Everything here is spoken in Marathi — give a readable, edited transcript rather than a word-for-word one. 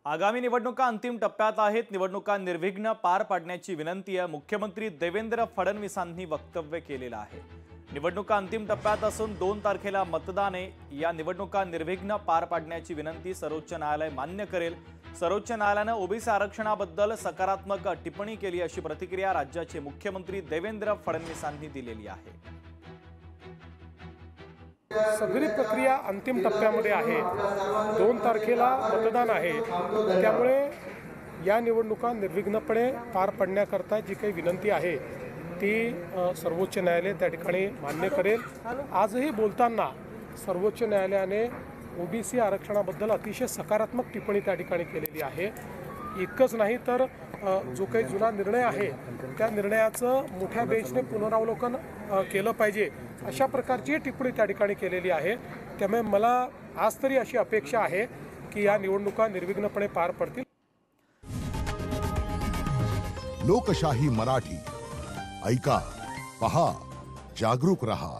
आगामी निवडणुका अंतिम टप्प्यात आहेत। निवडणुका निर्विघ्न पार पाडण्याची विनंती मुख्यमंत्री देवेंद्र फडणवीसांनी वक्तव्य केलेलं आहे। निवडणुका अंतिम टप्प्यात असून 2 तारखेला मतदान आहे। या निवडणुका निर्विघ्न पार पाडण्याची विनंती सर्वोच्च न्यायालय मान्य करेल। सर्वोच्च न्यायालयाने ओबीसी आरक्षणाबद्दल सकारात्मक टिप्पणी केली अशी प्रतिक्रिया राज्याचे मुख्यमंत्री देवेंद्र फडणवीसांनी दिलेली आहे। सगळी प्रक्रिया अंतिम टप्प्यामध्ये आहे। 2 तारखेला मतदान आहे, त्यामुळे या निवडणुका निर्विघ्नपणे पार पाडण्याकरता जी काही विनंती आहे ती सर्वोच्च न्यायालय त्या ठिकाणी मान्य करेल। आजही बोलताना सर्वोच्च न्यायालयाने ओबीसी आरक्षणाबद्दल अतिशय सकारात्मक टिप्पणी त्या ठिकाणी केलेली आहे। इतकंच नाही तर जो काही जुना निर्णय आहे त्या निर्णयाचं मोठ्या बेंचने पुनरावलोकन केलं पाहिजे अशा प्रकारची टिप्पणी त्या ठिकाणी केलेली आहे। त्यामुळे मला आज तरी अशी अपेक्षा आहे की या निवडणुका निर्विघ्नपणे पार पडतील। लोकशाही मराठी ऐका, पहा, जागरूक रहा।